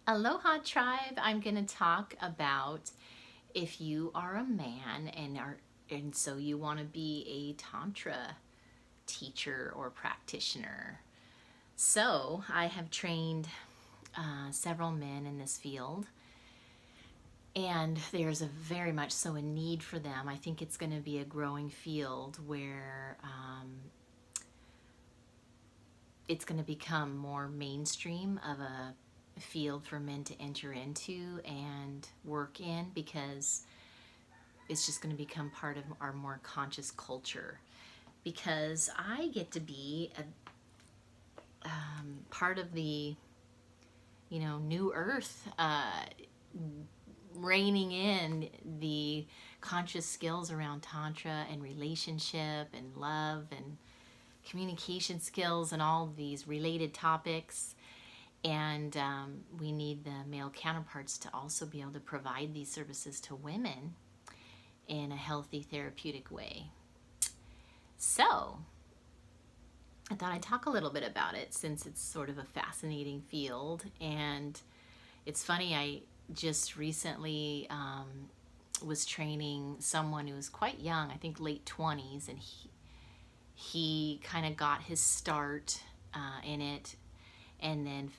Aloha tribe. I'm going to talk about if you are a man and so you want to be a Tantra teacher or practitioner. So I have trained several men in this field, and there's a very much so a need for them. I think it's going to be a growing field where it's going to become more mainstream of a field for men to enter into and work in, because it's just going to become part of our more conscious culture. Because I get to be a part of the new earth, reining in the conscious skills around tantra and relationship and love and communication skills and all these related topics. And we need the male counterparts to also be able to provide these services to women in a healthy, therapeutic way. So I thought I'd talk a little bit about it since it's sort of a fascinating field. And it's funny, I just recently was training someone who was quite young, I think late 20s, and he kind of got his start in it, and then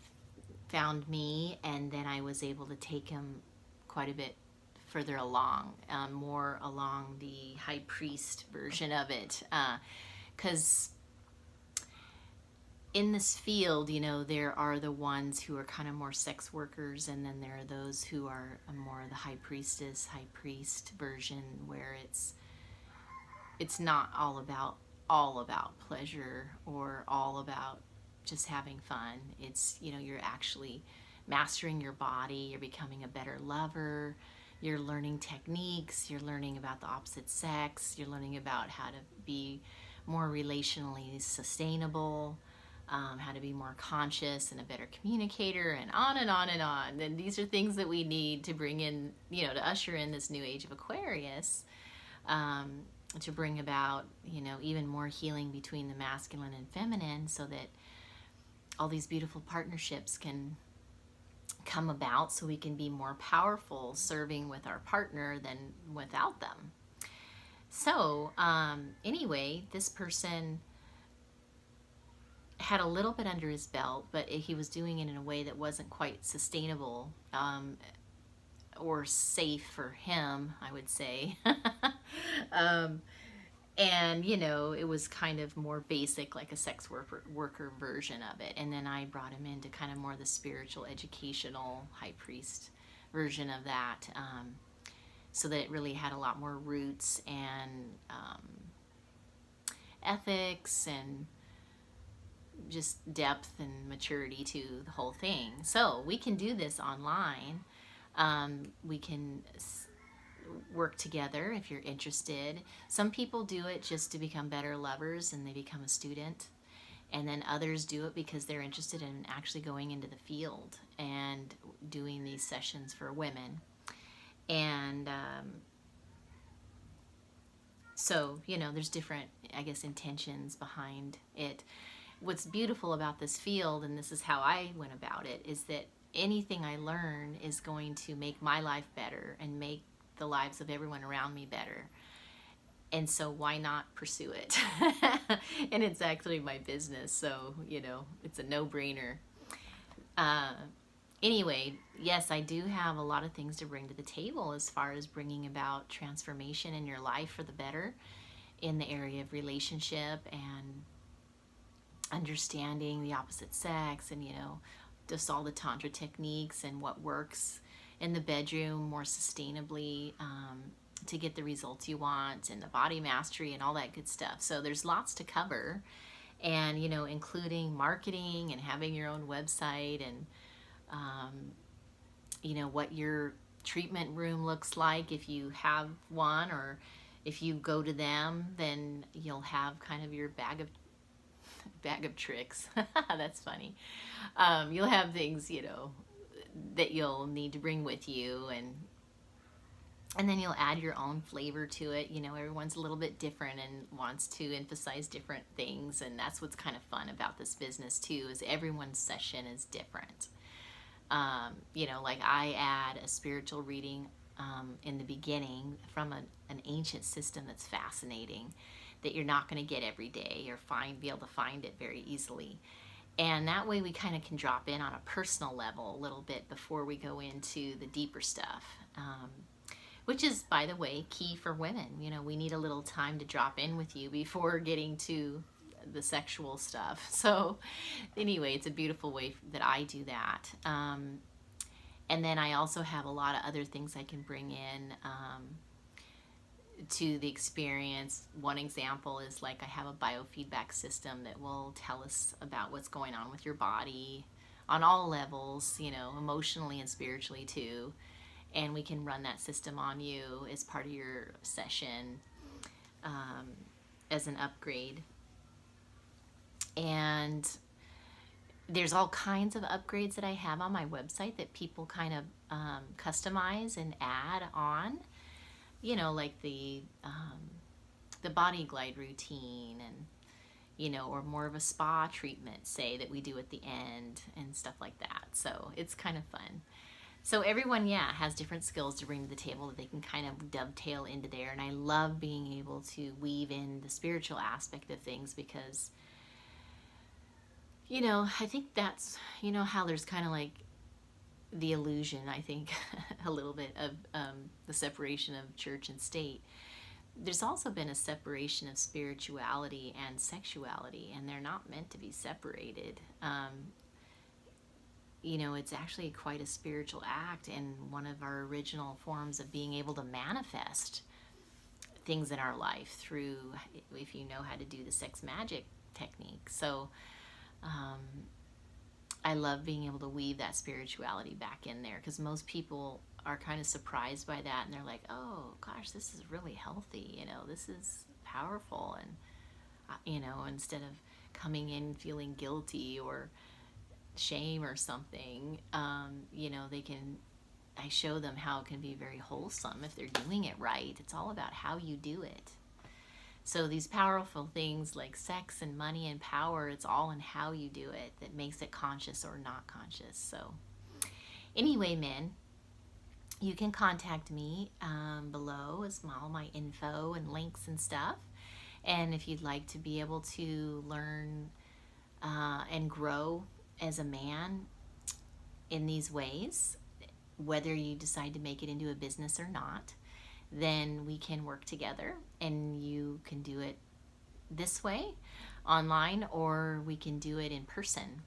found me, and then I was able to take him quite a bit further along, more along the high priest version of it, because in this field, there are the ones who are kind of more sex workers, and then there are those who are more the high priestess, high priest version, where it's not all about pleasure or all about just having fun. It's, you're actually mastering your body, you're becoming a better lover, you're learning techniques, you're learning about the opposite sex, you're learning about how to be more relationally sustainable, how to be more conscious and a better communicator, and on and on and on. And these are things that we need to bring in, to usher in this new age of Aquarius, to bring about, even more healing between the masculine and feminine, so that all these beautiful partnerships can come about, so we can be more powerful serving with our partner than without them. So anyway, this person had a little bit under his belt, but he was doing it in a way that wasn't quite sustainable or safe for him, I would say. And it was kind of more basic, like a sex worker version of it. And then I brought him into kind of more the spiritual, educational, high priest version of that, so that it really had a lot more roots and ethics and just depth and maturity to the whole thing. So we can do this online. We can work together if you're interested. Some people do it just to become better lovers and they become a student, and then others do it because they're interested in actually going into the field and doing these sessions for women. And so there's different, I guess, intentions behind it. What's beautiful about this field, and this is how I went about it, is that anything I learn is going to make my life better and make the lives of everyone around me better. And so why not pursue it? And it's actually my business, so it's a no-brainer. Anyway, yes, I do have a lot of things to bring to the table as far as bringing about transformation in your life for the better in the area of relationship and understanding the opposite sex, and just all the tantra techniques and what works in the bedroom more sustainably, to get the results you want, and the body mastery and all that good stuff. So there's lots to cover, and including marketing and having your own website, and what your treatment room looks like if you have one, or if you go to them, then you'll have kind of your bag of tricks. That's funny. You'll have things that you'll need to bring with you, and then you'll add your own flavor to it. Everyone's a little bit different and wants to emphasize different things, and that's what's kind of fun about this business too, is everyone's session is different. Like I add a spiritual reading in the beginning from an ancient system that's fascinating, that you're not going to get every day or be able to find it very easily. And that way we kind of can drop in on a personal level a little bit before we go into the deeper stuff. Which is, by the way, key for women. We need a little time to drop in with you before getting to the sexual stuff. So anyway, it's a beautiful way that I do that. And then I also have a lot of other things I can bring in to the experience. One example is like I have a biofeedback system that will tell us about what's going on with your body on all levels, emotionally and spiritually too. And we can run that system on you as part of your session as an upgrade. And there's all kinds of upgrades that I have on my website that people kind of customize and add on, like the body glide routine, and or more of a spa treatment, say, that we do at the end and stuff like that. So it's kind of fun. So everyone, has different skills to bring to the table that they can kind of dovetail into there. And I love being able to weave in the spiritual aspect of things because, I think that's, how there's kind of like the illusion, I think, a little bit of the separation of church and state. There's also been a separation of spirituality and sexuality, and they're not meant to be separated. It's actually quite a spiritual act and one of our original forms of being able to manifest things in our life through, if you know how to do the sex magic technique. So I love being able to weave that spirituality back in there, because most people are kind of surprised by that, and they're like, oh gosh, this is really healthy, this is powerful. And instead of coming in feeling guilty or shame or something, I show them how it can be very wholesome if they're doing it right. It's all about how you do it. So these powerful things like sex and money and power, it's all in how you do it that makes it conscious or not conscious. So anyway, men, you can contact me below as all my info and links and stuff. And if you'd like to be able to learn and grow as a man in these ways, whether you decide to make it into a business or not, then we can work together, and you can do it this way online, or we can do it in person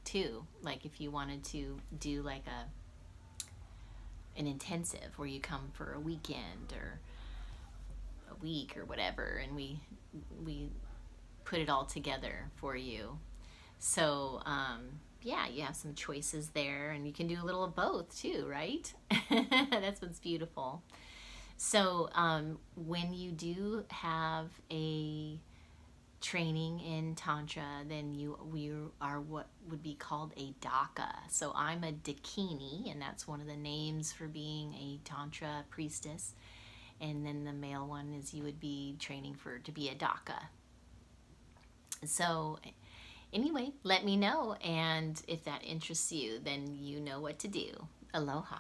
too. Like if you wanted to do like an intensive where you come for a weekend or a week or whatever, and we put it all together for you. So you have some choices there, and you can do a little of both too, right? That's what's beautiful. So when you do have a training in Tantra, then we are what would be called a Daka. So I'm a Dakini, and that's one of the names for being a Tantra priestess. And then the male one is you would be training to be a Daka. So anyway, let me know, and if that interests you, then you know what to do. Aloha.